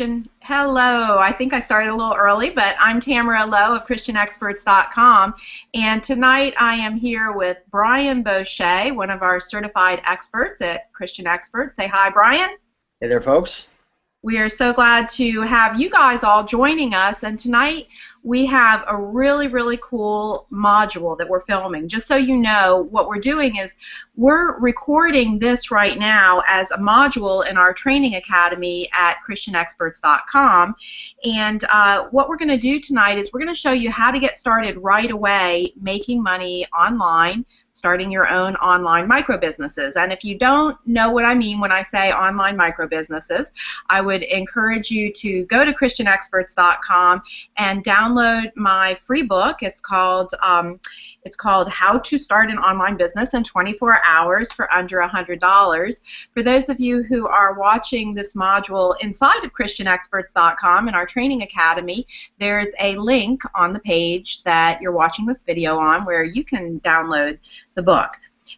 Hello. I think I started a little early, but I'm Tamara Lowe of ChristianExperts.com, and tonight I am here with Brian Bosche, one of our certified experts at Christian Experts. Say hi, Brian. Hey there, folks. We are so glad to have you guys all joining us, and tonight we have a really cool module that we're filming. Just so you know, what we're doing is we're recording this right now as a module in our training academy at ChristianExperts.com, and what we're going to do tonight is we're going to show you how to get started right away making money online, starting your own online micro businesses. And if you don't know what I mean when I say online micro businesses, I would encourage you to go to ChristianExperts.com and download my free book. It's called How to Start an Online Business in 24 Hours for Under $100. For those of you who are watching this module inside of ChristianExperts.com in our training academy, there's a link on the page that you're watching this video on where you can download the book.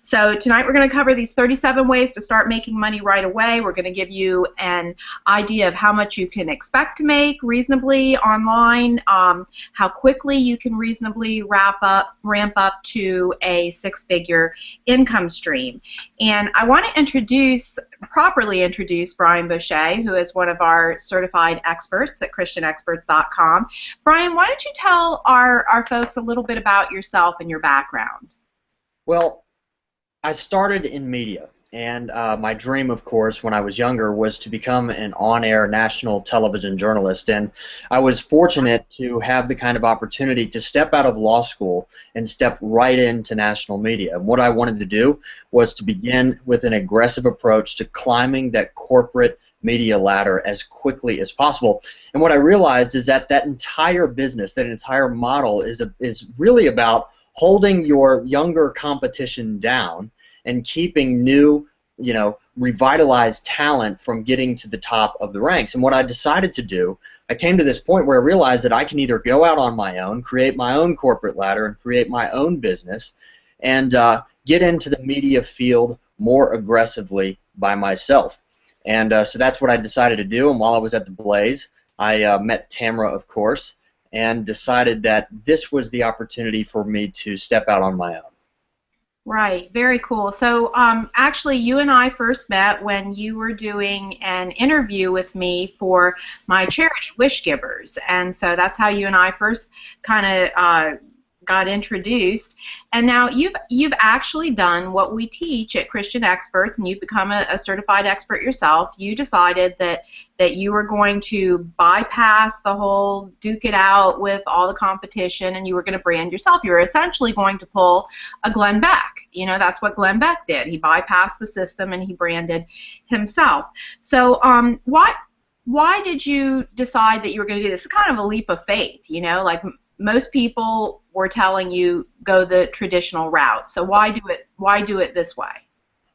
So tonight we're going to cover these 37 ways to start making money right away. We're going to give you an idea of how much you can expect to make reasonably online, how quickly you can reasonably ramp up to a six-figure income stream. And I want to properly introduce Brian Bosche, who is one of our certified experts at ChristianExperts.com. Brian, why don't you tell our folks a little bit about yourself and your background? Well, I started in media, and my dream, of course, when I was younger was to become an on-air national television journalist, and I was fortunate to have the kind of opportunity to step out of law school and step right into national media. And what I wanted to do was to begin with an aggressive approach to climbing that corporate media ladder as quickly as possible. And what I realized is that that entire business, that entire model is really about holding your younger competition down and keeping new, revitalized talent from getting to the top of the ranks. And what I decided to do, I came to this point where I realized that I can either go out on my own, create my own corporate ladder, and create my own business, and get into the media field more aggressively by myself. And so that's what I decided to do. And while I was at the Blaze, I met Tamara, of course, and decided that this was the opportunity for me to step out on my own. Right, very cool. So actually you and I first met when you were doing an interview with me for my charity, Wish Givers, and so that's how you and I first kind of got introduced. And now you've actually done what we teach at Christian Experts, and you've become a certified expert yourself. You decided that you were going to bypass the whole duke it out with all the competition, and you were going to brand yourself. You were essentially going to pull a Glenn Beck. That's what Glenn Beck did. He bypassed the system and he branded himself. So why did you decide that you were going to do this? It's kind of a leap of faith, like most people were telling you go the traditional route. So why do it this way?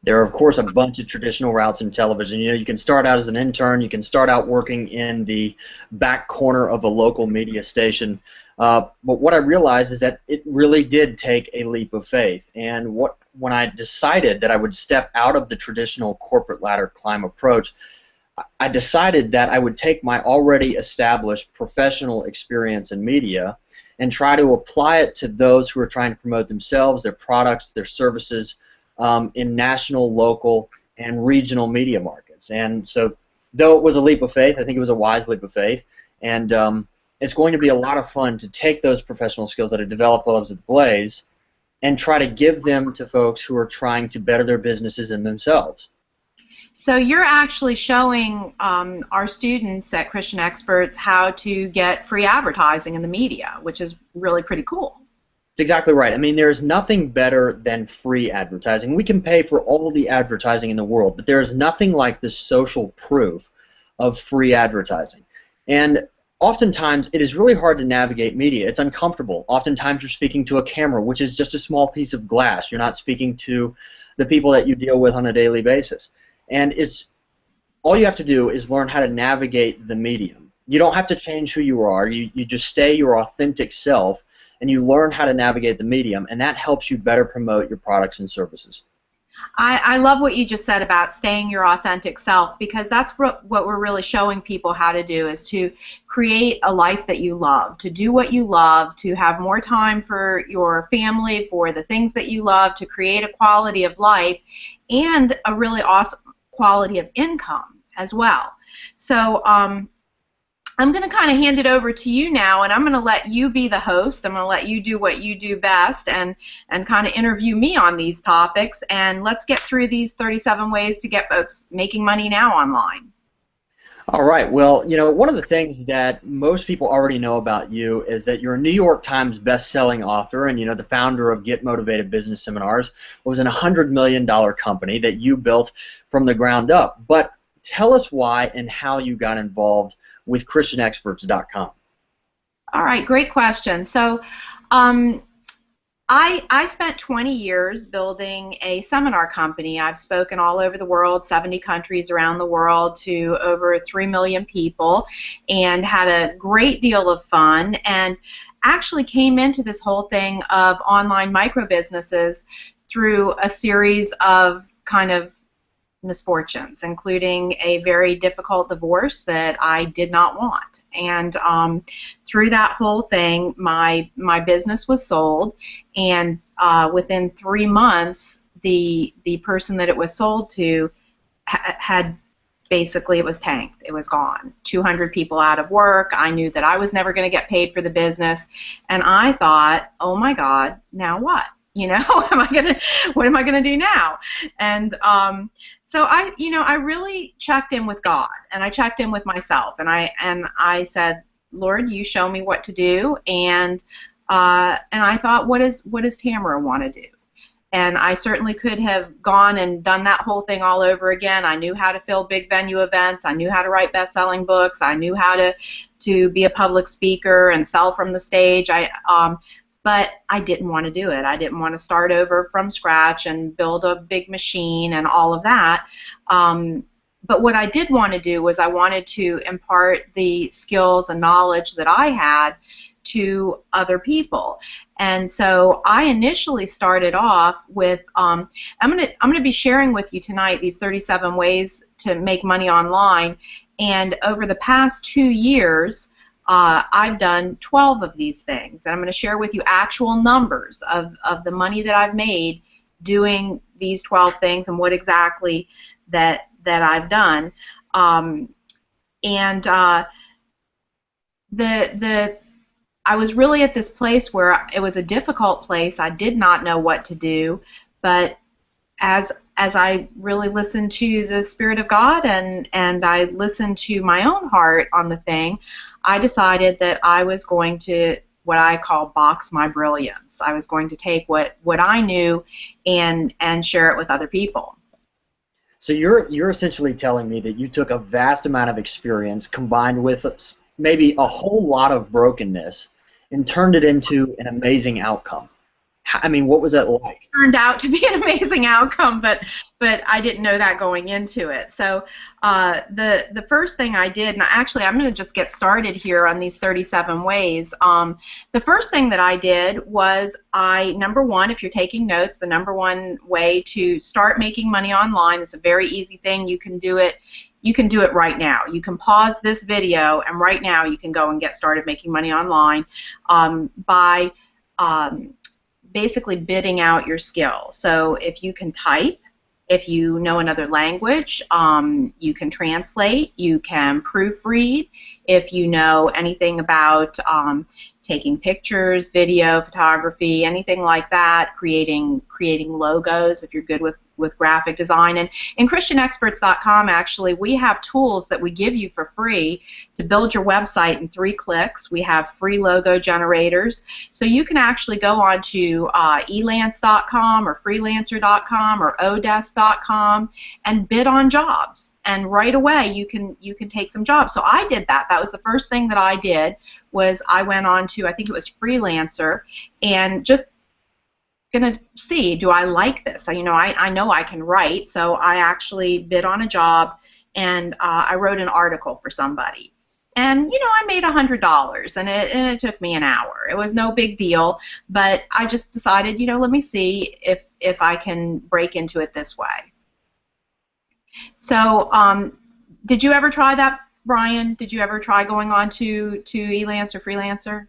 There are, of course, a bunch of traditional routes in television. You can start out as an intern. You can start out working in the back corner of a local media station. But what I realized is that it really did take a leap of faith. And when I decided that I would step out of the traditional corporate ladder climb approach, I decided that I would take my already established professional experience in media and try to apply it to those who are trying to promote themselves, their products, their services in national, local, and regional media markets. And so though it was a leap of faith, I think it was a wise leap of faith, and it's going to be a lot of fun to take those professional skills that I developed while I was at the Blaze and try to give them to folks who are trying to better their businesses and themselves. So you're actually showing our students at Christian Experts how to get free advertising in the media, which is really pretty cool. That's exactly right. I mean, there's nothing better than free advertising. We can pay for all the advertising in the world, but there is nothing like the social proof of free advertising. And oftentimes, it is really hard to navigate media. It's uncomfortable. Oftentimes, you're speaking to a camera, which is just a small piece of glass. You're not speaking to the people that you deal with on a daily basis. And all you have to do is learn how to navigate the medium. You don't have to change who you are. You just stay your authentic self, and you learn how to navigate the medium, and that helps you better promote your products and services. I love what you just said about staying your authentic self, because that's what we're really showing people how to do, is to create a life that you love, to do what you love, to have more time for your family, for the things that you love, to create a quality of life and a really awesome quality of income as well. So I'm going to kind of hand it over to you now, and I'm going to let you be the host. I'm going to let you do what you do best and kind of interview me on these topics, and let's get through these 37 ways to get folks making money now online. All right. Well, one of the things that most people already know about you is that you're a New York Times best-selling author, and the founder of Get Motivated Business Seminars. Was in a $100 million company that you built from the ground up. But tell us why and how you got involved with ChristianExperts.com. All right, great question. So I spent 20 years building a seminar company. I've spoken all over the world, 70 countries around the world, to over 3 million people, and had a great deal of fun, and actually came into this whole thing of online micro businesses through a series of kind of misfortunes, including a very difficult divorce that I did not want. And through that whole thing, my business was sold, and within 3 months, the person that it was sold to had basically, it was tanked. It was gone. 200 people out of work. I knew that I was never going to get paid for the business, and I thought, oh my God, now what? What am I gonna do now? And so I really checked in with God, and I checked in with myself, and I said, Lord, you show me what to do, and I thought, what does Tamara want to do? And I certainly could have gone and done that whole thing all over again. I knew how to fill big venue events. I knew how to write best-selling books. I knew how to be a public speaker and sell from the stage. But I didn't want to do it. I didn't want to start over from scratch and build a big machine and all of that. But what I did want to do was I wanted to impart the skills and knowledge that I had to other people. And so I initially started off with, I'm gonna be sharing with you tonight these 37 ways to make money online. And over the past 2 years, I've done 12 of these things, and I'm going to share with you actual numbers of the money that I've made doing these 12 things and what exactly that I've done. I was really at this place where it was a difficult place. I did not know what to do, but as I really listened to the Spirit of God and I listened to my own heart on the thing, I decided that I was going to, what I call, box my brilliance. I was going to take what I knew and share it with other people. So you're essentially telling me that you took a vast amount of experience combined with maybe a whole lot of brokenness and turned it into an amazing outcome. I mean, what was that like? It turned out to be an amazing outcome, but I didn't know that going into it. So the first thing I did, and actually I'm going to just get started here on these 37 ways. The first thing that I did was number one, if you're taking notes, the number one way to start making money online is a very easy thing. You can do it. You can do it right now. You can pause this video, and right now you can go and get started making money online by basically bidding out your skill. So if you can type, if you know another language, you can translate, you can proofread. If you know anything about taking pictures, video, photography, anything like that, creating logos, if you're good with graphic design. And in ChristianExperts.com, actually, we have tools that we give you for free to build your website in 3 clicks. We have free logo generators. So you can actually go on to elance.com or freelancer.com or odesk.com and bid on jobs. And right away you can take some jobs. So I did that. That was the first thing that I did, was I went on to, I think it was Freelancer, and just gonna see, do I like this? I know I can write, so I actually bid on a job, and I wrote an article for somebody. And I made $100, and it took me an hour. It was no big deal, but I just decided, let me see if if I can break into it this way. So did you ever try that, Brian? Did you ever try going on to Elance or Freelancer?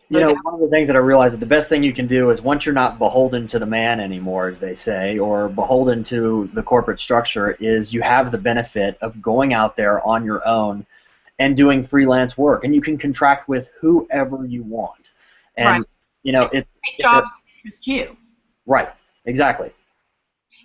You know, one of the things that I realized that the best thing you can do is once you're not beholden to the man anymore, as they say, or beholden to the corporate structure, is you have the benefit of going out there on your own and doing freelance work, and you can contract with whoever you want. And right. You know, take jobs that interest you. Right. Exactly.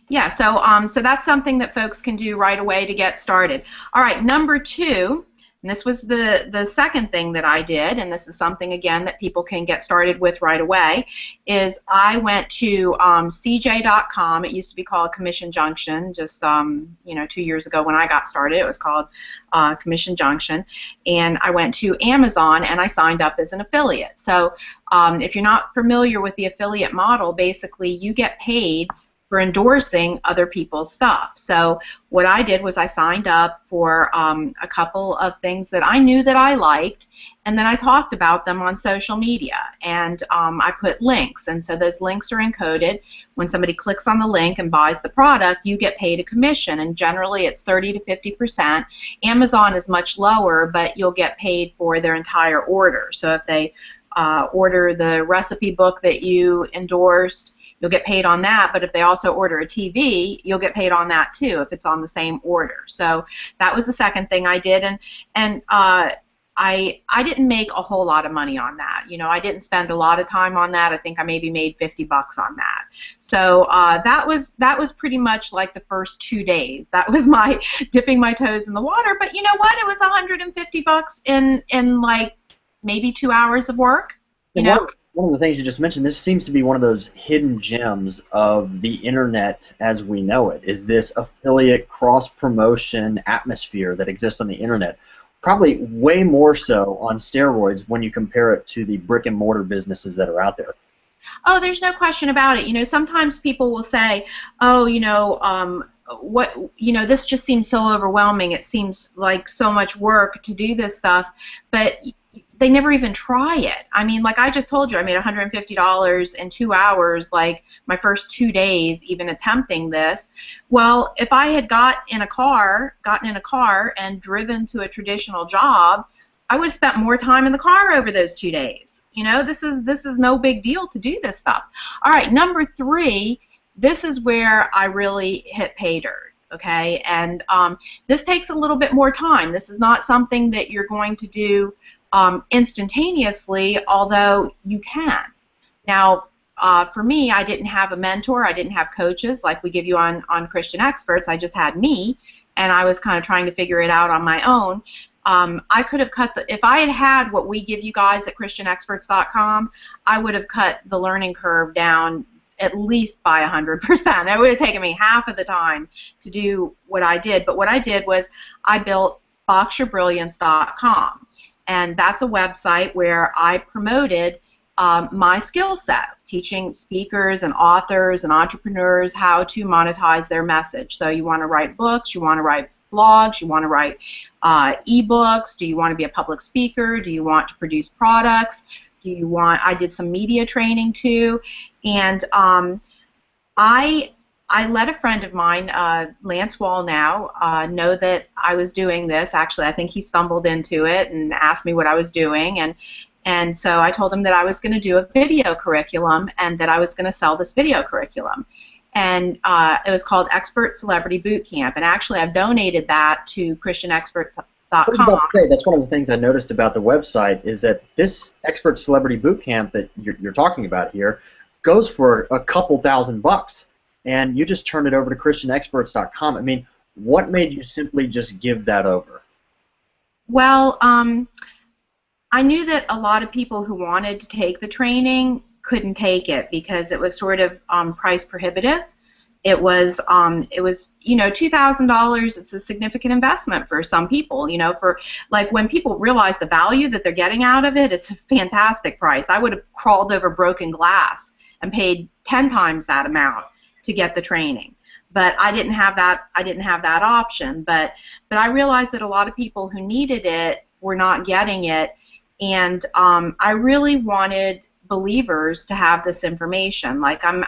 Yeah. So that's something that folks can do right away to get started. All right. Number 2. And this was the second thing that I did, and this is something, again, that people can get started with right away, is I went to CJ.com. It used to be called Commission Junction. Just, 2 years ago when I got started, it was called Commission Junction. And I went to Amazon, and I signed up as an affiliate. So if you're not familiar with the affiliate model, basically you get paid for endorsing other people's stuff. So what I did was I signed up for a couple of things that I knew that I liked, and then I talked about them on social media, and I put links, and so those links are encoded. When somebody clicks on the link and buys the product, you get paid a commission, and generally it's 30 to 50%. Amazon is much lower, but you'll get paid for their entire order. So if they order the recipe book that you endorsed, you'll get paid on that, but if they also order a TV, you'll get paid on that too if it's on the same order. So that was the second thing I did, and I didn't make a whole lot of money on that. You know, I didn't spend a lot of time on that. I think I maybe made $50 on that. So that was pretty much like the first 2 days. That was my dipping my toes in the water. But you know what? It was $150 in like maybe 2 hours of work. You know. One of the things you just mentioned, this seems to be one of those hidden gems of the internet as we know it, is this affiliate cross-promotion atmosphere that exists on the internet. Probably way more so on steroids when you compare it to the brick-and-mortar businesses that are out there. Oh, there's no question about it. You know, sometimes people will say, oh, this just seems so overwhelming. It seems like so much work to do this stuff, but they never even try it. I mean, like I just told you, I made $150 in 2 hours, like my first 2 days even attempting this. Well, if I had gotten in a car and driven to a traditional job, I would have spent more time in the car over those 2 days. You know, this is no big deal to do this stuff. All right, number 3, this is where I really hit pay dirt. Okay, and this takes a little bit more time. This is not something that you're going to do instantaneously, although you can. Now, for me, I didn't have a mentor. I didn't have coaches like we give you on Christian Experts. I just had me, and I was kind of trying to figure it out on my own. I could have cut if I had what we give you guys at ChristianExperts.com, I would have cut the learning curve down at least by 100%. It would have taken me half of the time to do what I did. But what I did was I built BoxYourBrilliance.com. And that's a website where I promoted my skill set, teaching speakers and authors and entrepreneurs how to monetize their message. So you want to write books, you want to write blogs, you want to write ebooks, do you want to be a public speaker, do you want to produce products, I did some media training too, and I let a friend of mine, Lance Wall now, know that I was doing this. Actually, I think he stumbled into it and asked me what I was doing, and so I told him that I was going to do a video curriculum and that I was going to sell this video curriculum. And it was called Expert Celebrity Boot Camp, and actually I've donated that to ChristianExperts.com. I was about to say, that's one of the things I noticed about the website is that this Expert Celebrity Boot Camp that you're talking about here goes for a couple $1,000. And you just turned it over to ChristianExperts.com. I mean, what made you simply just give that over? Well, I knew that a lot of people who wanted to take the training couldn't take it because it was sort of price prohibitive. It was $2,000. It's a significant investment for some people. You know, for like when people realize the value that they're getting out of it, it's a fantastic price. I would have crawled over broken glass and paid 10 times that amount to get the training, but I didn't have that. I didn't have that option. But I realized that a lot of people who needed it were not getting it, and I really wanted believers to have this information. Like I'm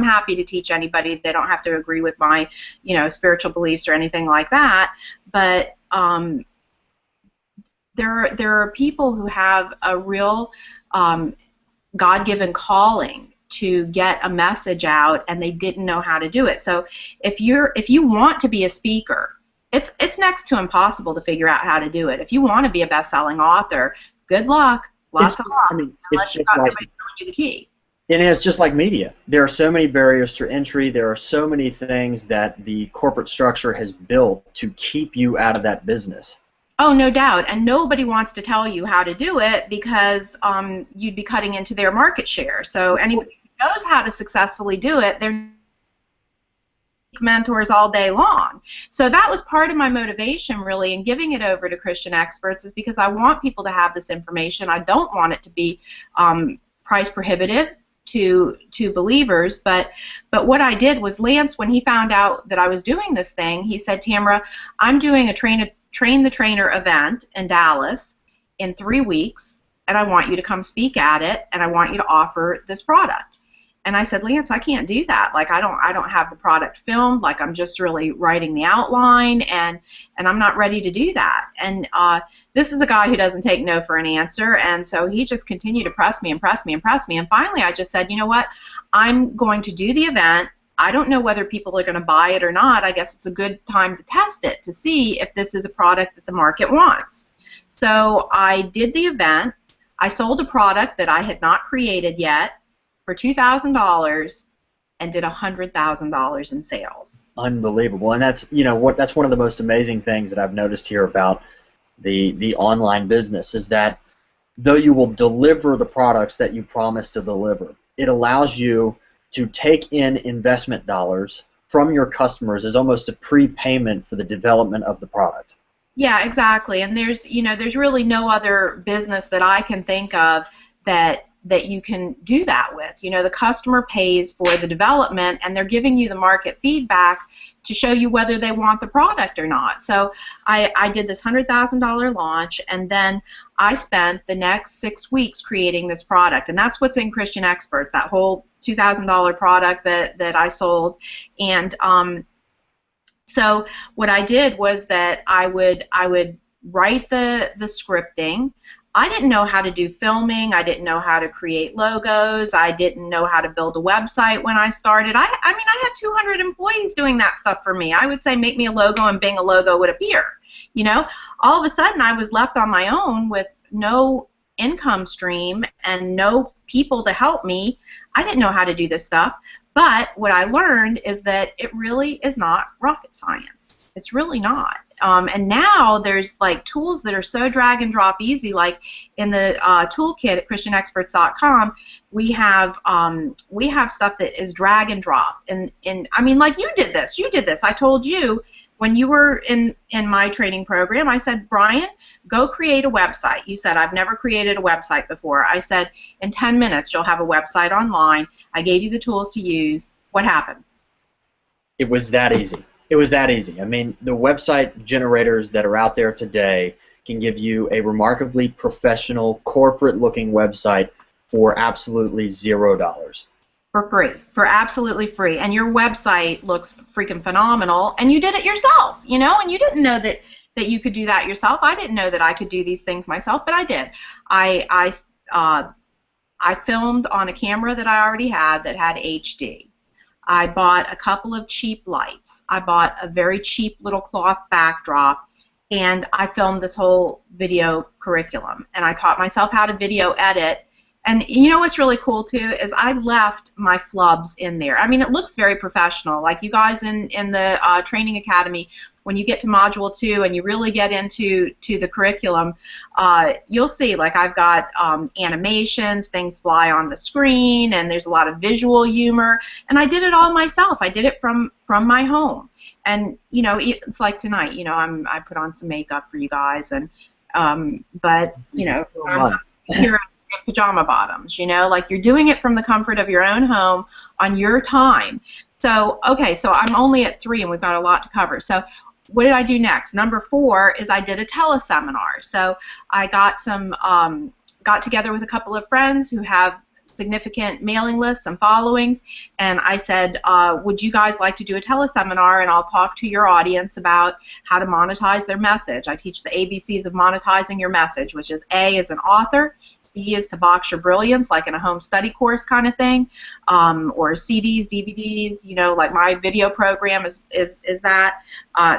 happy to teach anybody. They don't have to agree with my, spiritual beliefs or anything like that. But there are people who have a real God-given calling to get a message out, and they didn't know how to do it. So if you want to be a speaker, it's next to impossible to figure out how to do it. If you want to be a best-selling author, good luck, lots of luck, unless you've got somebody throwing you the key. And it's just like media. There are so many barriers to entry. There are so many things that the corporate structure has built to keep you out of that business. Oh, no doubt. And nobody wants to tell you how to do it because you'd be cutting into their market share. So anybody who knows how to successfully do it, they're mentors all day long. So that was part of my motivation, really, in giving it over to Christian experts, is because I want people to have this information. I don't want it to be price prohibitive to believers. But what I did was, Lance, when he found out that I was doing this thing, he said, Tamara, I'm doing a Train the Trainer event in Dallas in 3 weeks, and I want you to come speak at it, and I want you to offer this product. And I said, Lance, I can't do that. Like, I don't have the product filmed. Like, I'm just really writing the outline, and I'm not ready to do that. And this is a guy who doesn't take no for an answer, and so he just continued to press me and press me and press me. And finally, I just said, you know what? I'm going to do the event. I don't know whether people are going to buy it or not. I guess it's a good time to test it to see if this is a product that the market wants. So I did the event. I sold a product that I had not created yet for $2,000 and did $100,000 in sales. Unbelievable. And that's that's one of the most amazing things that I've noticed here about the online business, is that though you will deliver the products that you promise to deliver, it allows you to take in investment dollars from your customers as almost a prepayment for the development of the product. Yeah, exactly. And there's really no other business that I can think of that you can do that with. The customer pays for the development, and they're giving you the market feedback to show you whether they want the product or not. So I did this $100,000 launch, and then I spent the next 6 weeks creating this product, and that's what's in Christian Experts, that whole $2,000 product that I sold. And so what I did was that I would write the scripting. I didn't know how to do filming. I didn't know how to create logos. I didn't know how to build a website when I started. I had 200 employees doing that stuff for me. I would say, make me a logo, and bing, a logo would appear. All of a sudden I was left on my own with no income stream and no people to help me. I didn't know how to do this stuff. But what I learned is that it really is not rocket science. It's really not. And now there's like tools that are so drag and drop easy. Like in the toolkit at ChristianExperts.com, we have stuff that is drag and drop. And I mean, like you did this. I told you when you were in my training program, I said, Brian, go create a website. You said, I've never created a website before. I said, in 10 minutes you'll have a website online. I gave you the tools to use. What happened? It was that easy. It was that easy. I mean, the website generators that are out there today can give you a remarkably professional, corporate-looking website for absolutely $0. For free. For absolutely free. And your website looks freaking phenomenal, and you did it yourself, and you didn't know that you could do that yourself. I didn't know that I could do these things myself, but I did. I filmed on a camera that I already had that had HD. I bought a couple of cheap lights. I bought a very cheap little cloth backdrop, and I filmed this whole video curriculum. And I taught myself how to video edit. And you know what's really cool too is I left my flubs in there. I mean, it looks very professional. Like you guys in the training academy, when you get to module 2 and you really get into the curriculum, you'll see like I've got animations, things fly on the screen, and there's a lot of visual humor. And I did it all myself. I did it from my home. And it's like tonight. I put on some makeup for you guys, and but I'm here in pajama bottoms. Like you're doing it from the comfort of your own home on your time. So okay, so I'm only at 3, and we've got a lot to cover. So what did I do next? Number 4 is I did a teleseminar. So I got together with a couple of friends who have significant mailing lists and followings, and I said, would you guys like to do a teleseminar, and I'll talk to your audience about how to monetize their message. I teach the ABCs of monetizing your message, which is A is an author, B is to box your brilliance, like in a home study course kind of thing, or CDs, DVDs, you know, like my video program is that.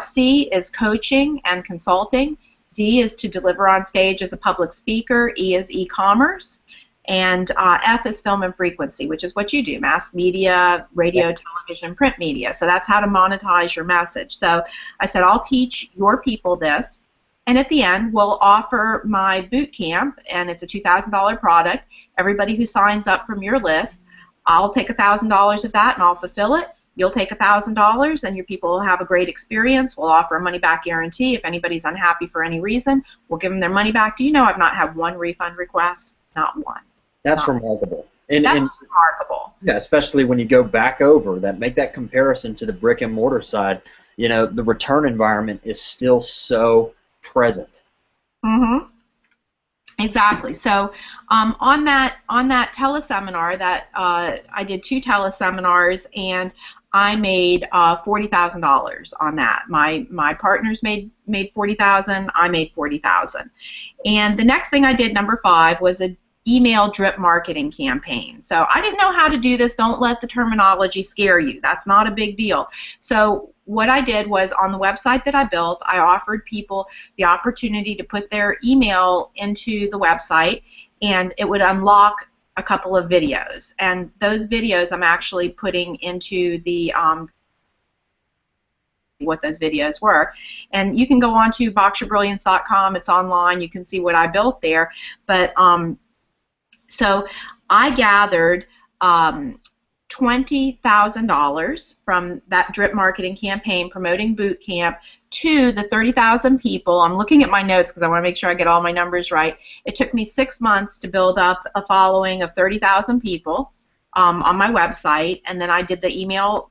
C is coaching and consulting. D is to deliver on stage as a public speaker. E is e-commerce. And F is film and frequency, which is what you do, mass media, radio, television, print media. So that's how to monetize your message. So I said, I'll teach your people this. And at the end, we'll offer my boot camp, and it's a $2,000 product. Everybody who signs up from your list, I'll take $1,000 of that and I'll fulfill it. You'll take $1,000 and your people will have a great experience. We'll offer a money-back guarantee. If anybody's unhappy for any reason, we'll give them their money back. Do you know I've not had one refund request? Not one. That's remarkable. That's remarkable. Yeah, especially when you go back over that, make that comparison to the brick and mortar side. You know, the return environment is still so present. Mm-hmm. Exactly. So on that teleseminar, that I did 2 teleseminars, and I made $40,000 on that. My partners made $40,000. I made $40,000. And the next thing I did, number 5, was a email drip marketing campaign. So I didn't know how to do this. Don't let the terminology scare you. That's not a big deal. So what I did was, on the website that I built, I offered people the opportunity to put their email into the website, and it would unlock a couple of videos. And those videos I'm actually putting into the what those videos were. And you can go on to boxyourbrilliance.com. It's online. You can see what I built there. But so I gathered $20,000 from that drip marketing campaign promoting boot camp to the 30,000 people. I'm looking at my notes because I want to make sure I get all my numbers right. It took me 6 months to build up a following of 30,000 people on my website, and then I did the email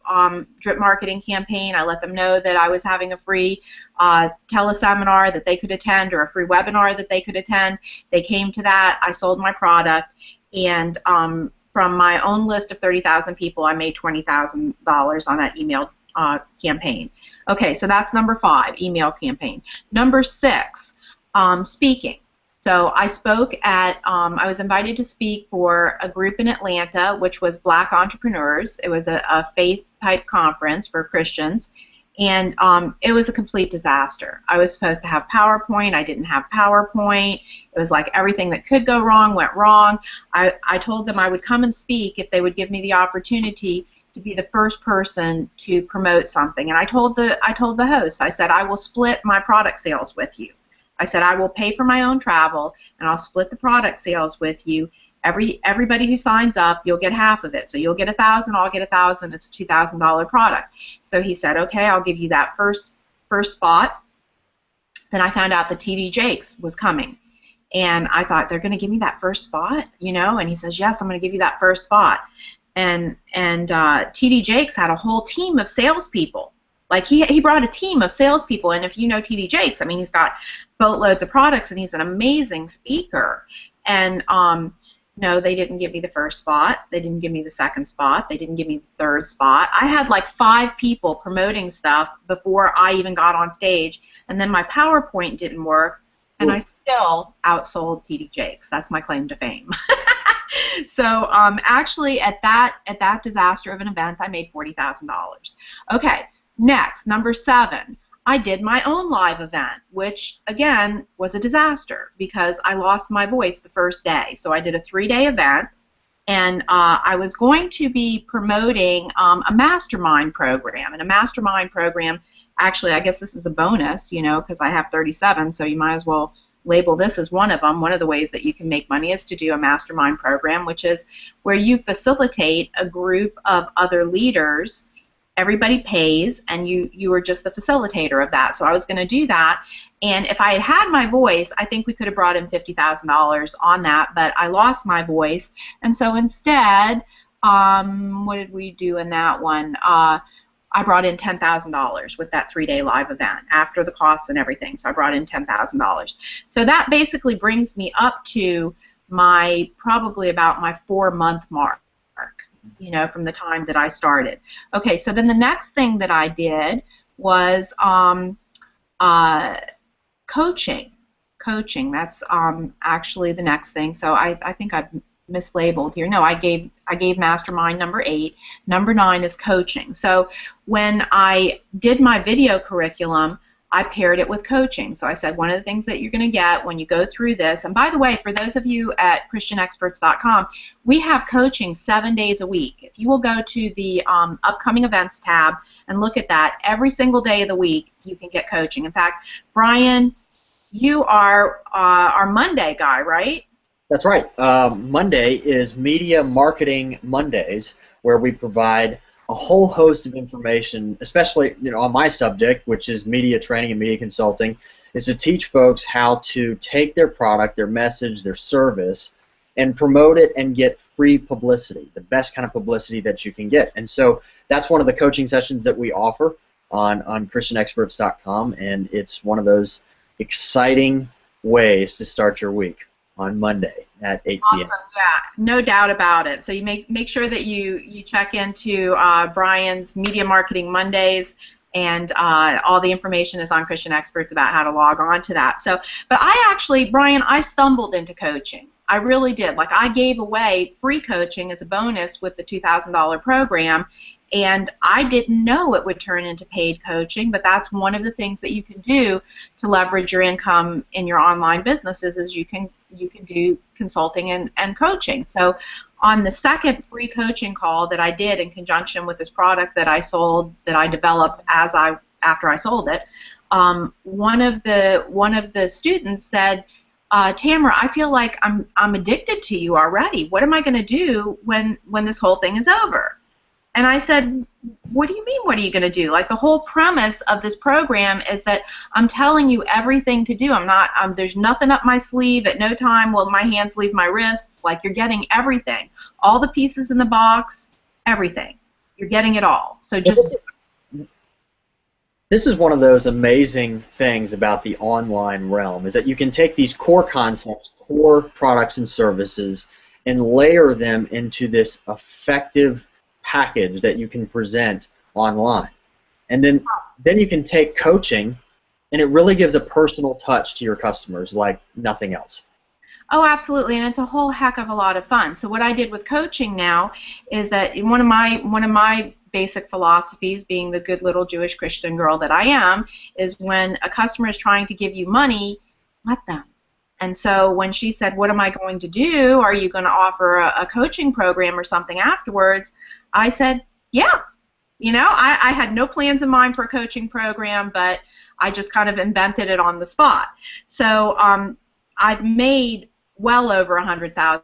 drip marketing campaign. I let them know that I was having a free teleseminar that they could attend, or a free webinar that they could attend. They came to that. I sold my product, and from my own list of 30,000 people, I made $20,000 on that email campaign. Okay, so that's number 5, email campaign. Number 6, speaking. So I spoke at, I was invited to speak for a group in Atlanta, which was Black Entrepreneurs. It was a faith-type conference for Christians, and it was a complete disaster. I was supposed to have PowerPoint. I didn't have PowerPoint. It was like everything that could go wrong went wrong. I told them I would come and speak if they would give me the opportunity to be the first person to promote something. And I told the host, I said, I will split my product sales with you. I said, I will pay for my own travel, and I'll split the product sales with you. Everybody who signs up, you'll get half of it. So you'll get $1,000, I'll get $1,000. It's a $2,000 product. So he said, okay, I'll give you that first spot. Then I found out that TD Jakes was coming, and I thought, they're going to give me that first spot, you know? And he says, yes, I'm going to give you that first spot. And TD Jakes had a whole team of salespeople. Like he brought a team of salespeople, and if you know TD Jakes, I mean, he's got boatloads of products, and he's an amazing speaker. And no, they didn't give me the first spot. They didn't give me the second spot. They didn't give me the third spot. I had like 5 people promoting stuff before I even got on stage, and then my PowerPoint didn't work, and I still outsold TD Jakes. That's my claim to fame. So actually, at that disaster of an event, I made $40,000. Okay. Next, number 7, I did my own live event, which, again, was a disaster because I lost my voice the first day. So I did a 3-day event, and I was going to be promoting a mastermind program. And a mastermind program, actually, I guess this is a bonus, you know, because I have 37, so you might as well label this as one of them. One of the ways that you can make money is to do a mastermind program, which is where you facilitate a group of other leaders. Everybody pays, and you are just the facilitator of that. So I was going to do that, and if I had had my voice, I think we could have brought in $50,000 on that, but I lost my voice, and so instead, what did we do in that one? I brought in $10,000 with that 3-day live event after the costs and everything, so I brought in $10,000. So that basically brings me up to probably about my 4-month mark, from the time that I started. Okay, so then the next thing that I did was coaching. That's actually the next thing. So I think I've mislabeled here. No, I gave mastermind number 8. Number 9 is coaching. So when I did my video curriculum, I paired it with coaching. So I said one of the things that you're going to get when you go through this, and by the way, for those of you at christianexperts.com, we have coaching 7 days a week. If you will go to the upcoming events tab and look at that, every single day of the week you can get coaching. In fact, Brian, you are our Monday guy, right? That's right. Monday is Media Marketing Mondays, where we provide a whole host of information, especially on my subject, which is media training and media consulting, is to teach folks how to take their product, their message, their service, and promote it and get free publicity, the best kind of publicity that you can get. And so that's one of the coaching sessions that we offer on christianexperts.com, and it's one of those exciting ways to start your week on Monday at 8 p.m. Awesome, yeah, no doubt about it. So you make sure that you check into Brian's Media Marketing Mondays, and all the information is on Christian Experts about how to log on to that. So, but Brian, I stumbled into coaching. I really did. Like, I gave away free coaching as a bonus with the $2,000 program, and I didn't know it would turn into paid coaching, but that's one of the things that you can do to leverage your income in your online businesses, is you can do consulting and coaching. So on the second free coaching call that I did in conjunction with this product that I sold, that I developed after I sold it, one of the students said, Tamara, I feel like I'm addicted to you already. What am I going to do when this whole thing is over? And I said, what do you mean, what are you going to do? Like, the whole premise of this program is that I'm telling you everything to do. There's nothing up my sleeve. At no time will my hands leave my wrists. Like, you're getting everything. All the pieces in the box, everything. You're getting it all. So just... This is one of those amazing things about the online realm, is that you can take these core concepts, core products and services, and layer them into this effective package that you can present online. And then you can take coaching, and it really gives a personal touch to your customers like nothing else. Oh, absolutely, and it's a whole heck of a lot of fun. So what I did with coaching now is that one of my basic philosophies, being the good little Jewish Christian girl that I am, is when a customer is trying to give you money, let them. And so when she said, what am I going to do? Are you going to offer a coaching program or something afterwards? I said, yeah. I had no plans in mind for a coaching program, but I just kind of invented it on the spot. So I've made well over 100,000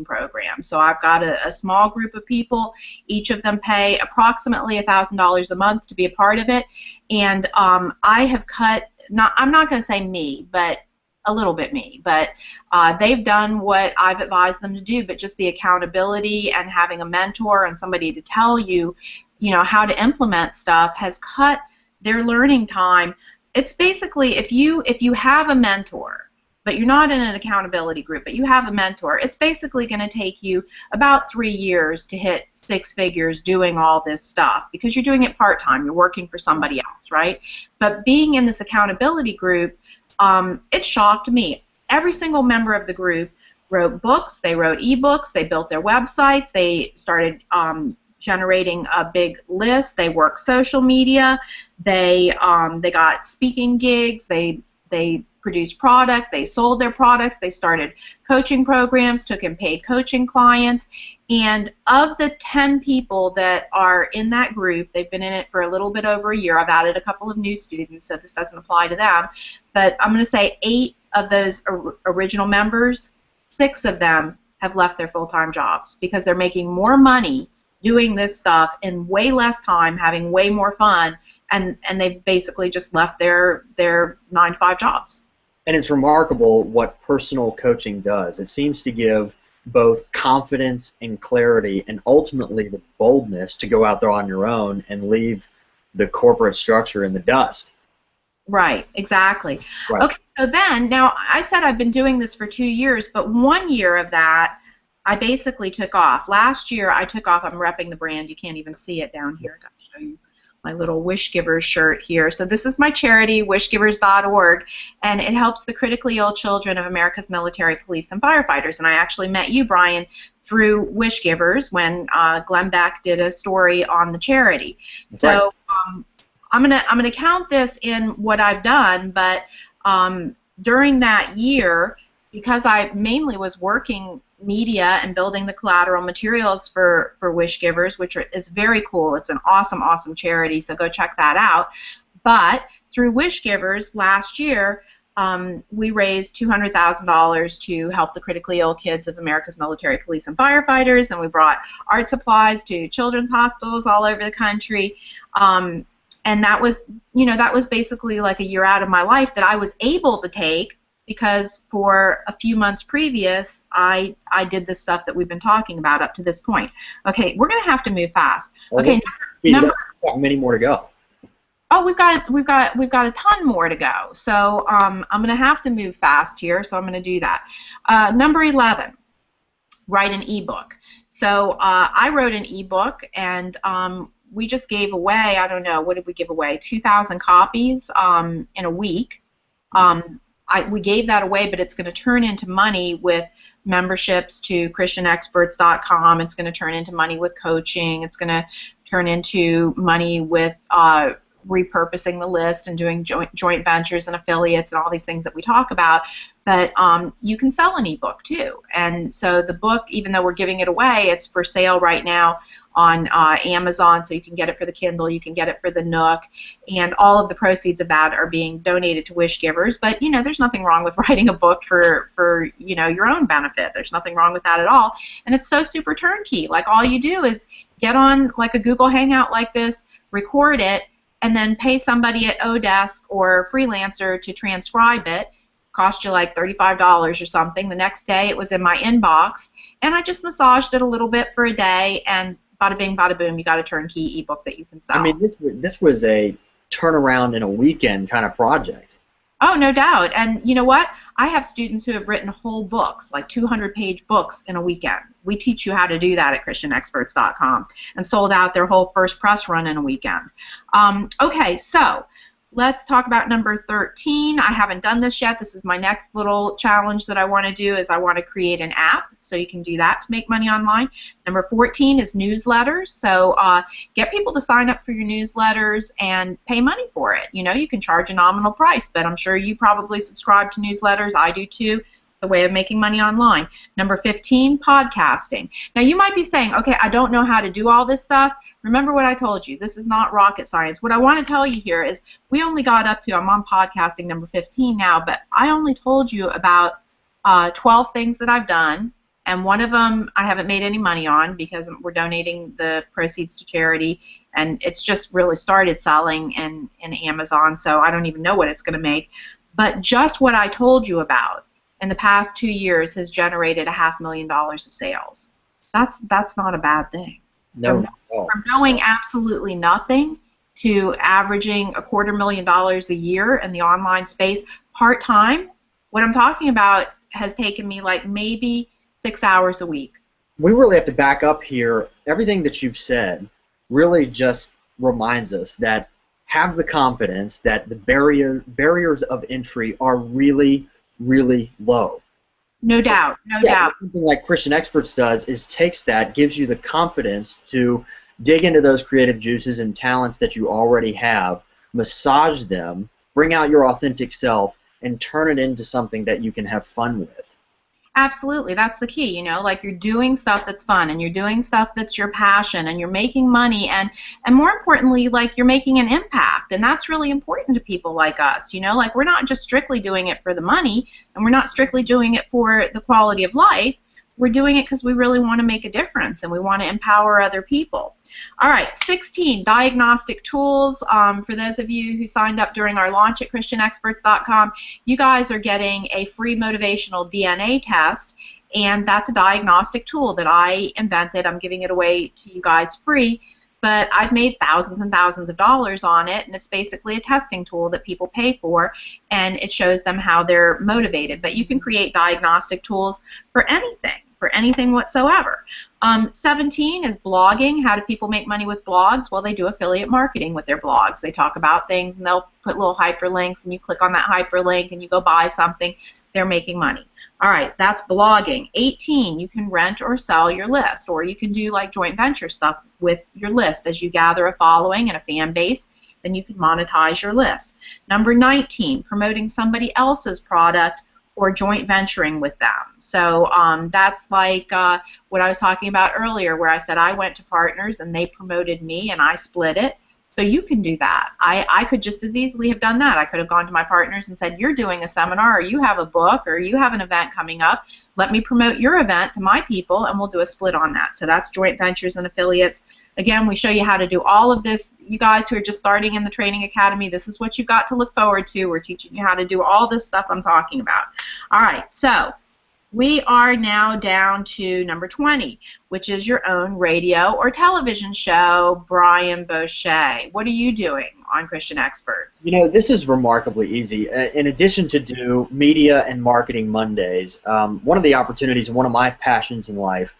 program. So I've got a small group of people. Each of them pay approximately $1,000 a month to be a part of it, and I have cut. I'm not going to say me, but a little bit me. But they've done what I've advised them to do. But just the accountability and having a mentor and somebody to tell you, how to implement stuff has cut their learning time. It's basically, if you have a mentor, but you're not in an accountability group, but you have a mentor, it's basically going to take you about 3 years to hit 6 figures doing all this stuff, because you're doing it part-time. You're working for somebody else, right? But being in this accountability group, it shocked me. Every single member of the group wrote books, they wrote ebooks, they built their websites, they started generating a big list, they worked social media, they got speaking gigs, they produced product, they sold their products, they started coaching programs, took in paid coaching clients, and of the 10 people that are in that group, they've been in it for a little bit over a year. I've added a couple of new students, so this doesn't apply to them, but I'm going to say 8 of those original members, 6 of them have left their full-time jobs because they're making more money doing this stuff in way less time, having way more fun, and they've basically just left their 9-to-5 jobs. And it's remarkable what personal coaching does. It seems to give both confidence and clarity, and ultimately the boldness to go out there on your own and leave the corporate structure in the dust. Right, exactly. Right. Okay, so then, now I said I've been doing this for 2 years, but 1 year of that, I basically took off. Last year, I took off. I'm repping the brand. You can't even see it down here. I'll show you my little Wish Givers shirt here. So this is my charity, wishgivers.org, and it helps the critically ill children of America's military, police, and firefighters. And I actually met you, Brian, through Wish Givers when Glenn Beck did a story on the charity. That's right. So I'm gonna count this in what I've done, but during that year, because I mainly was working media and building the collateral materials for Wish Givers, which is very cool. It's an awesome, awesome charity, so go check that out. But through Wish Givers last year, we raised $200,000 to help the critically ill kids of America's military, police, and firefighters, and we brought art supplies to children's hospitals all over the country. And that was, that was basically like a year out of my life that I was able to take, because for a few months previous, I did the stuff that we've been talking about up to this point. Okay, we're going to have to move fast. Okay, many more to go. Oh, we've got a ton more to go. So I'm going to have to move fast here. So I'm going to do that. Number 11, write an ebook. So I wrote an ebook, and we just gave away, I don't know, what did we give away? 2,000 copies in a week. We gave that away, but it's going to turn into money with memberships to ChristianExperts.com. It's going to turn into money with coaching. It's going to turn into money with repurposing the list and doing joint ventures and affiliates and all these things that we talk about. But you can sell an ebook too. And so the book, even though we're giving it away, it's for sale right now on Amazon, so you can get it for the Kindle, you can get it for the Nook, and all of the proceeds of that are being donated to Wish Givers. But there's nothing wrong with writing a book for your own benefit. There's nothing wrong with that at all. And it's so super turnkey. Like, all you do is get on like a Google Hangout like this, record it, and then pay somebody at Odesk or Freelancer to transcribe it. Cost you like $35 or something. The next day it was in my inbox, and I just massaged it a little bit for a day, and bada bing, bada boom, you got a turnkey ebook that you can sell. I mean, this was a turnaround in a weekend kind of project. Oh, no doubt. And you know what? I have students who have written whole books, like 200-page books in a weekend. We teach you how to do that at ChristianExperts.com, and sold out their whole first press run in a weekend. Okay, so let's talk about number 13. I haven't done this yet. This is my next little challenge that I want to do, is I want to create an app, so you can do that to make money online. Number 14 is newsletters. So get people to sign up for your newsletters and pay money for it. You can charge a nominal price, but I'm sure you probably subscribe to newsletters. I do too. The way of making money online. Number 15, podcasting. Now you might be saying, okay, I don't know how to do all this stuff. Remember what I told you. This is not rocket science. What I want to tell you here is we only got up to, I'm on podcasting number 15 now, but I only told you about 12 things that I've done, and one of them I haven't made any money on because we're donating the proceeds to charity, and it's just really started selling in Amazon, so I don't even know what it's going to make. But just what I told you about in the past 2 years has generated $500,000 of sales. That's not a bad thing. No. From knowing absolutely nothing to averaging $250,000 a year in the online space part-time, what I'm talking about has taken me like maybe 6 hours a week. We really have to back up here. Everything that you've said really just reminds us that have the confidence that the barriers of entry are really, really low. No doubt, no doubt. Something like Christian Experts does is takes that, gives you the confidence to dig into those creative juices and talents that you already have, massage them, bring out your authentic self, and turn it into something that you can have fun with. Absolutely, that's the key, like you're doing stuff that's fun, and you're doing stuff that's your passion, and you're making money, and more importantly, like you're making an impact, and that's really important to people like us, like we're not just strictly doing it for the money, and we're not strictly doing it for the quality of life. We're doing it because we really want to make a difference, and we want to empower other people. All right, 16, diagnostic tools. For those of you who signed up during our launch at ChristianExperts.com, you guys are getting a free motivational DNA test, and that's a diagnostic tool that I invented. I'm giving it away to you guys free but I've made thousands and thousands of dollars on it, and it's basically a testing tool that people pay for, and it shows them how they're motivated. But you can create diagnostic tools for anything whatsoever. 17 is blogging. How do people make money with blogs? Well, they do affiliate marketing with their blogs. They talk about things, and they'll put little hyperlinks, and you click on that hyperlink, and you go buy something. They're making money. All right, that's blogging. 18, you can rent or sell your list, or you can do like joint venture stuff with your list. As you gather a following and a fan base, then you can monetize your list. Number 19, promoting somebody else's product or joint venturing with them. So that's like what I was talking about earlier, where I said I went to partners and they promoted me and I split it. So you can do that. I could just as easily have done that. I could have gone to my partners and said, you're doing a seminar, or you have a book, or you have an event coming up. Let me promote your event to my people, and we'll do a split on that. So that's joint ventures and affiliates. Again, we show you how to do all of this. You guys who are just starting in the Training Academy, this is what you've got to look forward to. We're teaching you how to do all this stuff I'm talking about. All right, so we are now down to number 20, which is your own radio or television show. Brian Bosche, what are you doing on Christian Experts? You know, this is remarkably easy. In addition to do Media and Marketing Mondays, one of the opportunities and one of my passions in life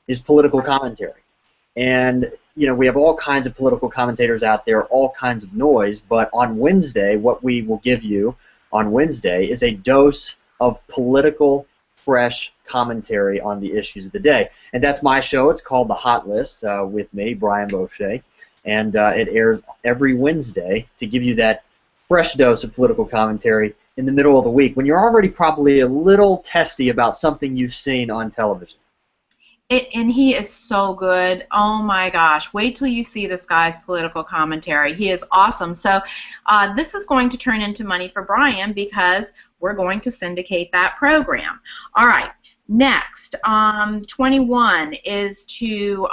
is political commentary. And, you know, we have all kinds of political commentators out there, all kinds of noise, but on Wednesday, what we will give you on Wednesday is a dose of political fresh commentary on the issues of the day. And that's my show. It's called The Hot List with me, Brian Bosche, and it airs every Wednesday to give you that fresh dose of political commentary in the middle of the week when you're already probably a little testy about something you've seen on television. And he is so good. Oh my gosh. Wait till you see this guy's political commentary. He is awesome. So this is going to turn into money for Brian because we're going to syndicate that program. All right. Next, 21 is to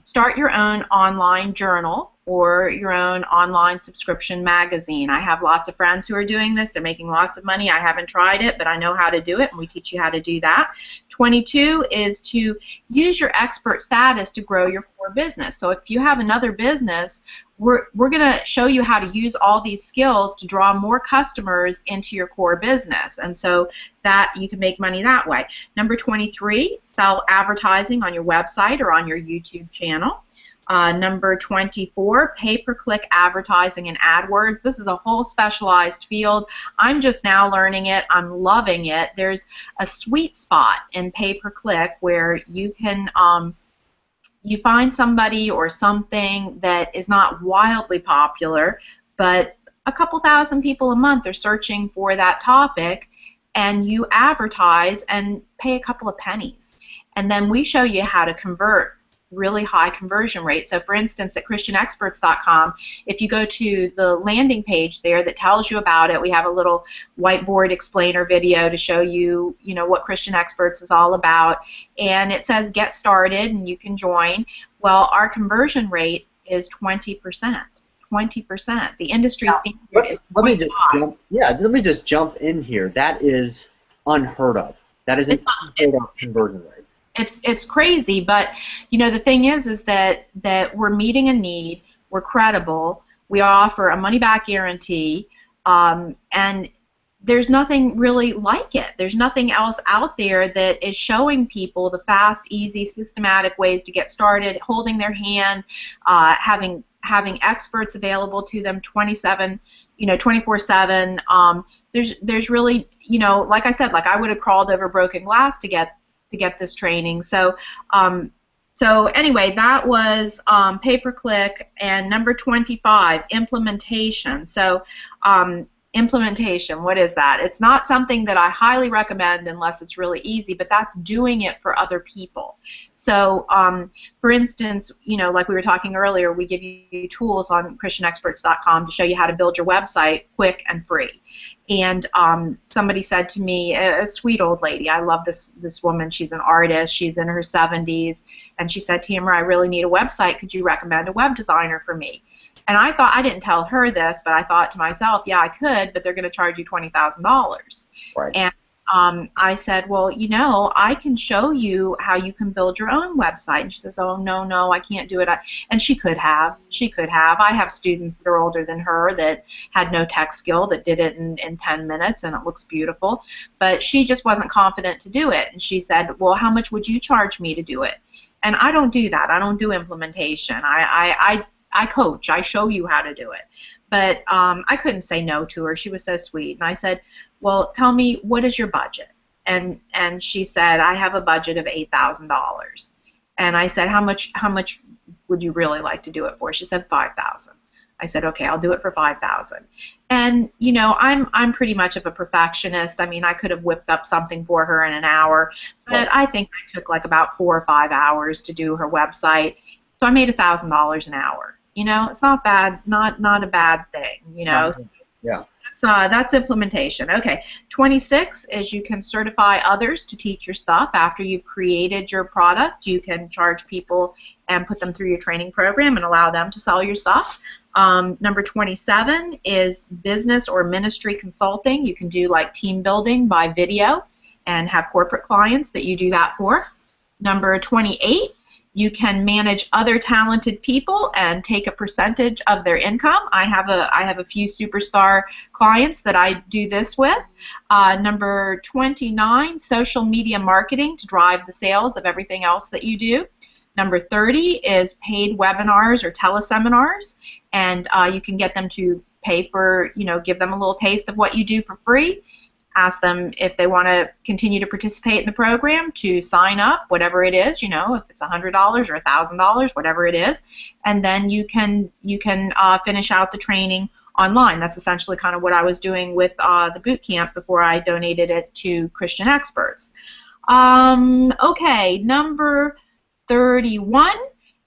start your own online journal or your own online subscription magazine. I have lots of friends who are doing this. They're making lots of money. I haven't tried it, but I know how to do it, and we teach you how to do that. 22 is to use your expert status to grow your core business. So if you have another business, we're going to show you how to use all these skills to draw more customers into your core business, and so that you can make money that way. Number 23, sell advertising on your website or on your YouTube channel. Number 24, pay-per-click advertising and AdWords. This is a whole specialized field. I'm just now learning it. I'm loving it. There's a sweet spot in pay-per-click where you can you find somebody or something that is not wildly popular, but a couple thousand people a month are searching for that topic, and you advertise and pay a couple of pennies. And then we show you how to convert really high conversion rate. So for instance, at christianexperts.com, if you go to the landing page there that tells you about it, we have a little whiteboard explainer video to show you, what Christian Experts is all about, and it says get started and you can join. Well, our conversion rate is 20%. 20%. The industry standard is let me just jump in here. That is unheard of. That is an unheard of conversion rate. It's crazy, but the thing is that we're meeting a need, we're credible, we offer a money-back guarantee, and there's nothing really like it. There's nothing else out there that is showing people the fast, easy, systematic ways to get started, holding their hand, having experts available to them 24/7. There's really, like I said, I would have crawled over broken glass to get this training. So anyway, that was pay-per-click. And number 25, implementation. So implementation, what is that? It's not something that I highly recommend unless it's really easy, but that's doing it for other people. So for instance, like we were talking earlier, we give you tools on christianexperts.com to show you how to build your website quick and free. And somebody said to me, a sweet old lady, I love this woman, she's an artist, she's in her 70s, and she said, Tamara, I really need a website, could you recommend a web designer for me? And I thought, I didn't tell her this, but I thought to myself, yeah, I could, but they're going to charge you $20,000. Right. And I said, well, you know, I can show you how you can build your own website. And she says, oh, no, no, I can't do it. And she could have. She could have. I have students that are older than her that had no tech skill that did it in 10 minutes, and it looks beautiful. But she just wasn't confident to do it. And she said, well, how much would you charge me to do it? And I don't do that. I don't do implementation. I coach. I show you how to do it. But I couldn't say no to her. She was so sweet. And I said, well, tell me, what is your budget? And she said, I have a budget of $8,000. And I said, how much would you really like to do it for? She said, $5,000. I said, okay, I'll do it for $5,000. And you know, I'm pretty much of a perfectionist. I mean, I could have whipped up something for her in an hour, but I think I took like about 4 or 5 hours to do her website. So I made $1,000 an hour. You know, it's not bad, not a bad thing. You know. Yeah. That's implementation. Okay. 26 is you can certify others to teach your stuff. After you've created your product, you can charge people and put them through your training program and allow them to sell your stuff. Number 27 is business or ministry consulting. You can do like team building by video and have corporate clients that you do that for. Number 28, you can manage other talented people and take a percentage of their income. I have a few superstar clients that I do this with. Number 29, social media marketing to drive the sales of everything else that you do. Number 30 is paid webinars or teleseminars, and you can get them to pay for, you know, give them a little taste of what you do for free. Ask them if they want to continue to participate in the program, to sign up, whatever it is, you know, if it's $100 or $1,000, whatever it is, and then you can finish out the training online. That's essentially kind of what I was doing with the boot camp before I donated it to Christian Experts. Okay, number 31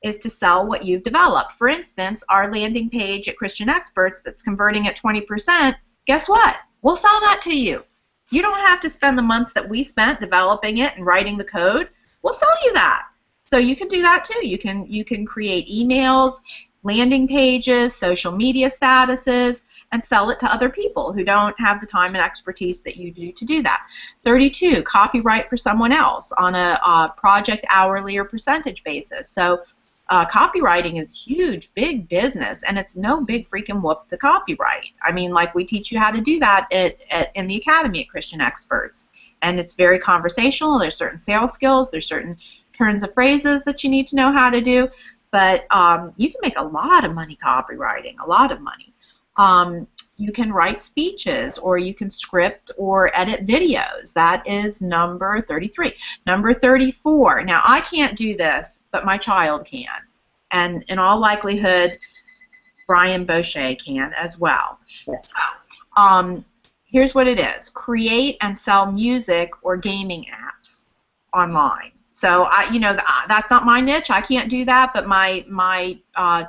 is to sell what you've developed. For instance, our landing page at Christian Experts that's converting at 20%, guess what? We'll sell that to you. You don't have to spend the months that we spent developing it and writing the code. We'll sell you that. So you can do that too. You can create emails, landing pages, social media statuses, and sell it to other people who don't have the time and expertise that you do to do that. 32, copyright for someone else on a project hourly or percentage basis. So copywriting is huge, big business, and it's no big freaking whoop to copyright. I mean, like, we teach you how to do that in the Academy at Christian Experts, and it's very conversational. There's certain sales skills, there's certain turns of phrases that you need to know how to do, but you can make a lot of money copywriting, a lot of money. You can write speeches, or you can script or edit videos. That is number 33. Number 34. Now, I can't do this, but my child can. And in all likelihood, Brian Bosche can as well. So, here's what it is. Create and sell music or gaming apps online. So, you know, that's not my niche. I can't do that, but my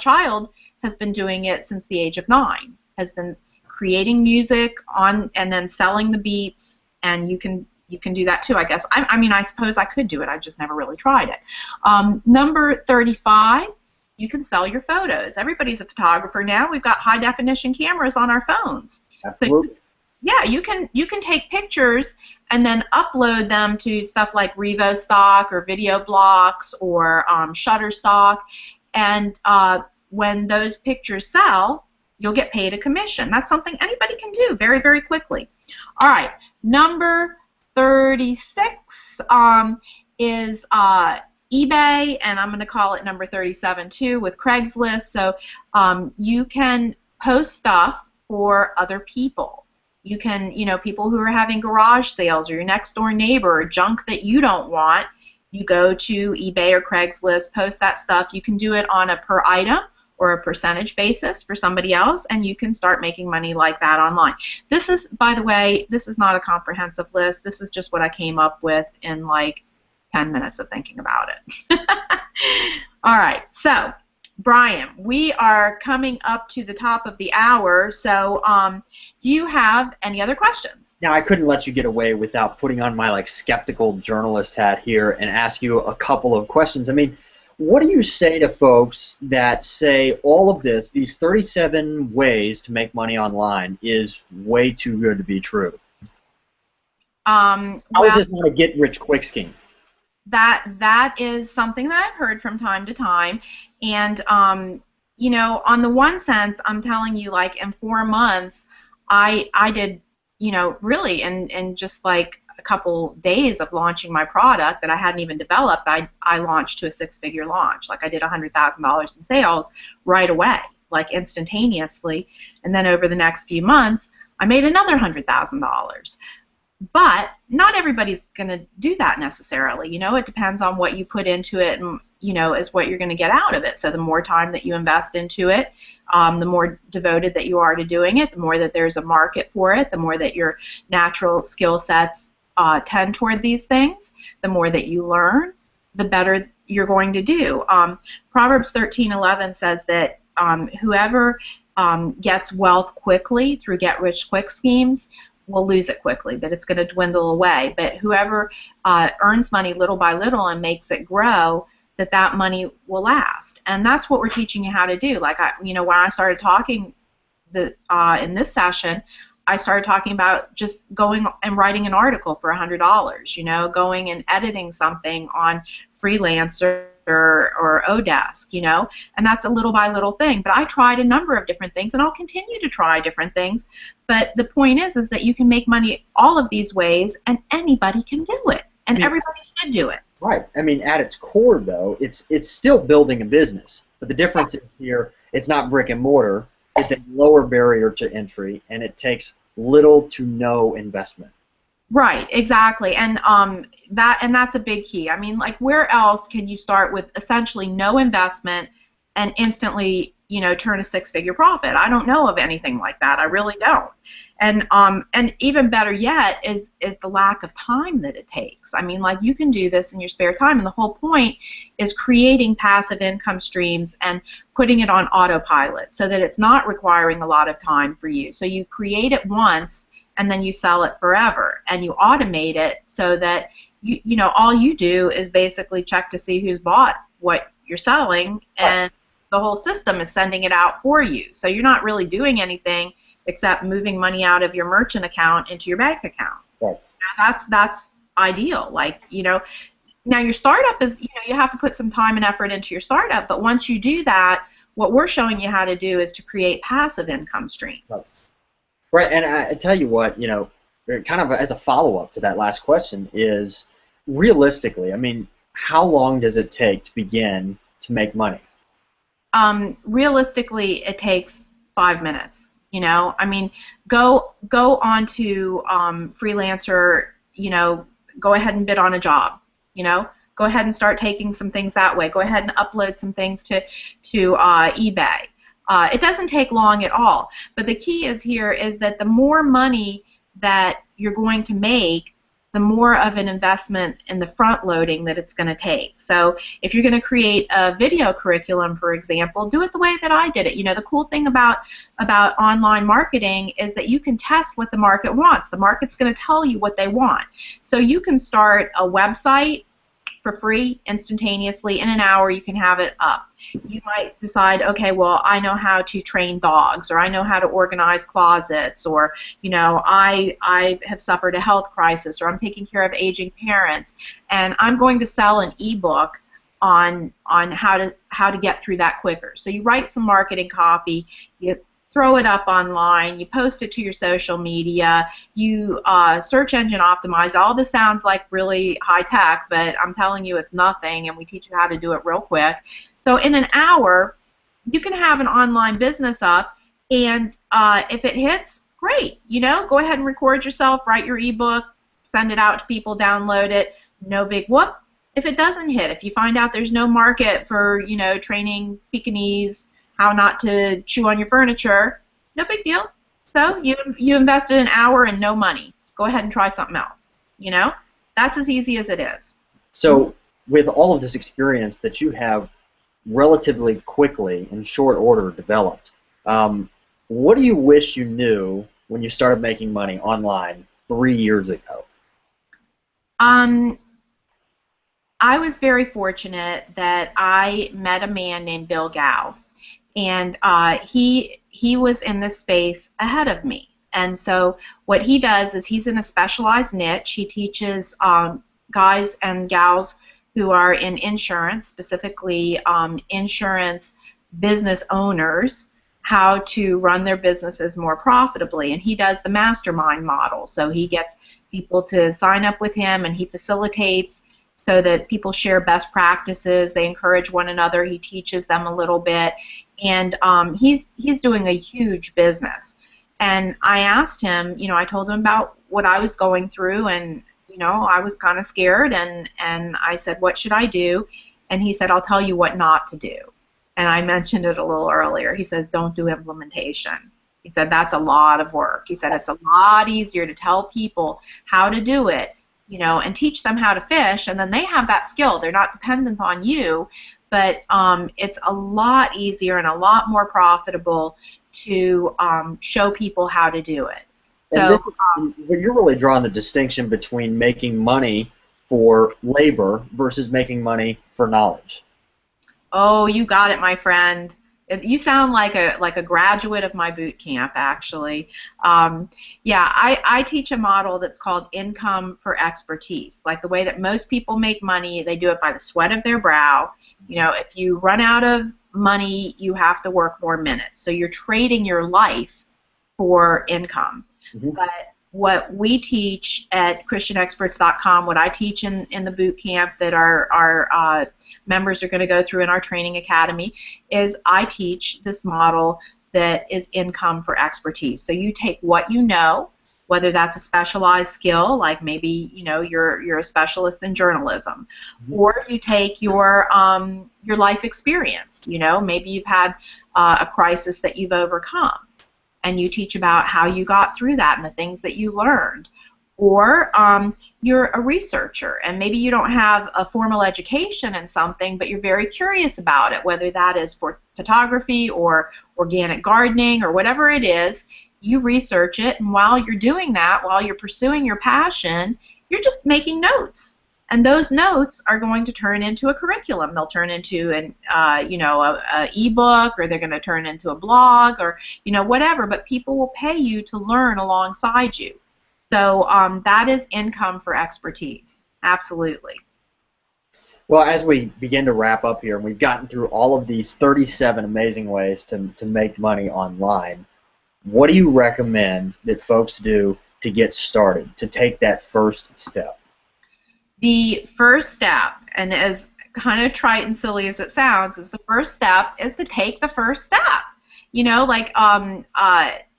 child has been doing it since the age of 9. Has been creating music and then selling the beats, and you can do that too, I guess. I mean, I suppose I could do it. I've just never really tried it. Number 35, you can sell your photos. Everybody's a photographer now. We've got high definition cameras on our phones. Absolutely. So, yeah, you can take pictures and then upload them to stuff like RevoStock or Video Blocks or Shutterstock, and when those pictures sell, you'll get paid a commission. That's something anybody can do very, very quickly. All right, number 36 is eBay, and I'm going to call it number 37 too, with Craigslist. So you can post stuff for other people. You can, you know, people who are having garage sales, or your next door neighbor, or junk that you don't want, you go to eBay or Craigslist, post that stuff. You can do it on a per item or a percentage basis for somebody else, and you can start making money like that online. This is, by the way, this is not a comprehensive list. This is just what I came up with in like 10 minutes of thinking about it. All right, so Brian, we are coming up to the top of the hour, so do you have any other questions? Now, I couldn't let you get away without putting on my like skeptical journalist hat here and ask you a couple of questions. I mean, what do you say to folks that say all of this, these 37 ways to make money online, is way too good to be true? How is Well, this not a get-rich-quick scheme? that is something that I've heard from time to time, and on the one sense, I'm telling you, like in 4 months, I did, really in just like a couple days of launching my product that I hadn't even developed, I launched to a six-figure launch. Like I did $100,000 in sales right away, like instantaneously, and then over the next few months, I made another $100,000. But not everybody's going to do that necessarily. It depends on what you put into it and, is what you're going to get out of it. So the more time that you invest into it, the more devoted that you are to doing it, the more that there's a market for it, the more that your natural skill sets tend toward these things, the more that you learn, the better you're going to do. Proverbs 13:11 says that whoever gets wealth quickly through get-rich-quick schemes will lose it quickly, that it's going to dwindle away. But whoever earns money little by little and makes it grow, that money will last. And that's what we're teaching you how to do. Like, when I started talking in this session, I started talking about just going and writing an article for $100, going and editing something on Freelancer or Odesk, and that's a little by little thing. But I tried a number of different things, and I'll continue to try different things. But the point is that you can make money all of these ways, and anybody can do it, and everybody should do it. Right. I mean, at its core, though, it's still building a business. But the difference is here, it's not brick and mortar. It's a lower barrier to entry, and it takes little to no investment. Right, exactly, and that's a big key. I mean, like, where else can you start with essentially no investment and instantly, turn a six-figure profit? I don't know of anything like that. I really don't. And even better yet is the lack of time that it takes. I mean, like, you can do this in your spare time, and the whole point is creating passive income streams and putting it on autopilot so that it's not requiring a lot of time for you. So you create it once, and then you sell it forever, and you automate it so that all you do is basically check to see who's bought what you're selling, and the whole system is sending it out for you. So you're not really doing anything except moving money out of your merchant account into your bank account. Right. That's ideal. Like, now your startup is, you have to put some time and effort into your startup, but once you do that, what we're showing you how to do is to create passive income streams. Right, and I tell you what, kind of as a follow-up to that last question is, realistically, I mean, how long does it take to begin to make money? Realistically, it takes 5 minutes. I mean, go onto Freelancer. Go ahead and bid on a job. Go ahead and start taking some things that way. Go ahead and upload some things to eBay. It doesn't take long at all. But the key is that the more money that you're going to make, the more of an investment in the front loading that it's going to take. So if you're going to create a video curriculum, for example, do it the way that I did it. The cool thing about online marketing is that you can test what the market wants. The market's going to tell you what they want. So you can start a website for free instantaneously. In an hour, you can have it up. You might decide, okay, well, I know how to train dogs, or I know how to organize closets, or I have suffered a health crisis, or I'm taking care of aging parents, and I'm going to sell an ebook on how to get through that quicker. So you write some marketing copy, you throw it up online, you post it to your social media, you search engine optimize. All this sounds like really high tech, but I'm telling you it's nothing, and we teach you how to do it real quick. So in an hour, you can have an online business up, and if it hits, great. Go ahead and record yourself, write your ebook, send it out to people, download it, no big whoop. If it doesn't hit, if you find out there's no market for, training Pekingese how not to chew on your furniture, no big deal. So you invested an hour and no money. Go ahead and try something else. That's as easy as it is. So with all of this experience that you have relatively quickly in short order developed, what do you wish you knew when you started making money online 3 years ago? I was very fortunate that I met a man named Bill Gow. And he was in this space ahead of me. And so what he does is he's in a specialized niche. He teaches guys and gals who are in insurance, specifically insurance business owners, how to run their businesses more profitably. And he does the mastermind model. So he gets people to sign up with him, and he facilitates so that people share best practices. They encourage one another. He teaches them a little bit. And he's doing a huge business. And I asked him, I told him about what I was going through, and I was kind of scared, and I said, what should I do? And he said, I'll tell you what not to do. And I mentioned it a little earlier. He says, don't do implementation. He said, that's a lot of work. He said, it's a lot easier to tell people how to do it, and teach them how to fish, and then they have that skill. They're not dependent on you, but it's a lot easier and a lot more profitable to show people how to do it. So you're really drawing the distinction between making money for labor versus making money for knowledge. Oh, you got it, my friend. You sound like a graduate of my boot camp, actually. Yeah, I teach a model that's called income for expertise. Like the way that most people make money, they do it by the sweat of their brow. If you run out of money, you have to work more minutes. So you're trading your life for income. Mm-hmm. But what we teach at ChristianExperts.com, what I teach in the boot camp that our members are going to go through in our training academy, is I teach this model that is income for expertise. So you take what you know, whether that's a specialized skill, like maybe you're a specialist in journalism, mm-hmm. or you take your life experience. Maybe you've had a crisis that you've overcome, and you teach about how you got through that and the things that you learned. Or you're a researcher, and maybe you don't have a formal education in something, but you're very curious about it, whether that is for photography or organic gardening or whatever it is. You research it, and while you're doing that, while you're pursuing your passion, you're just making notes. And those notes are going to turn into a curriculum. They'll turn into an ebook, or they're going to turn into a blog, or whatever. But people will pay you to learn alongside you. So that is income for expertise. Absolutely. Well, as we begin to wrap up here, and we've gotten through all of these 37 amazing ways to make money online, what do you recommend that folks do to get started, to take that first step? The first step, and as kind of trite and silly as it sounds, is the first step is to take the first step.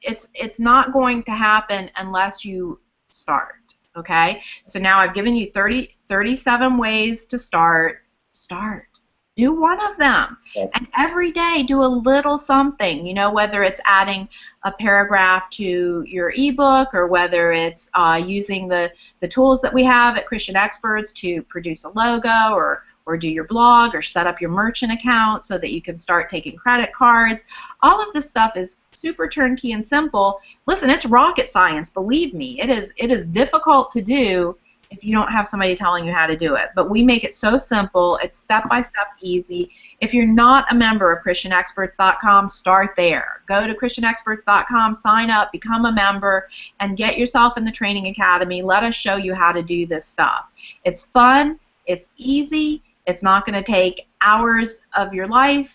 It's not going to happen unless you start. Okay? So now I've given you 37 ways to start. Start. Do one of them. Yep. And every day do a little something, whether it's adding a paragraph to your ebook, or whether it's using the tools that we have at Christian Experts to produce a logo, or do your blog, or set up your merchant account so that you can start taking credit cards. All of this stuff is super turnkey and simple. Listen, it's rocket science, believe me. It is difficult to do if you don't have somebody telling you how to do it. But we make it so simple. It's step-by-step easy. If you're not a member of ChristianExperts.com, start there. Go to ChristianExperts.com, sign up, become a member, and get yourself in the training academy. Let us show you how to do this stuff. It's fun. It's easy. It's not going to take hours of your life.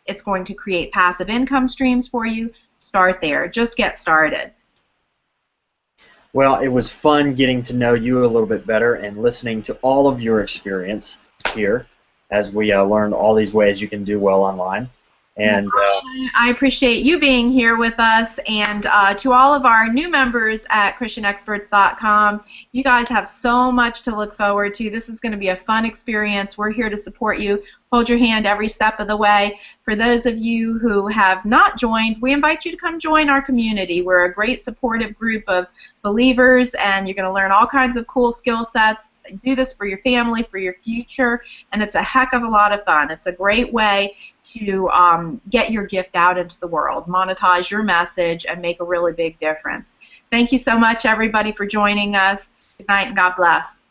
It's going to create passive income streams for you. Start there. Just get started. Well, it was fun getting to know you a little bit better and listening to all of your experience here as we learned all these ways you can do well online. And I appreciate you being here with us, and to all of our new members at ChristianExperts.com, you guys have so much to look forward to. This is going to be a fun experience. We're here to support you, hold your hand every step of the way. For those of you who have not joined, we invite you to come join our community. We're a great supportive group of believers, and you're going to learn all kinds of cool skill sets. Do this for your family, for your future, and it's a heck of a lot of fun. It's a great way to get your gift out into the world, monetize your message, and make a really big difference. Thank you so much, everybody, for joining us. Good night, and God bless.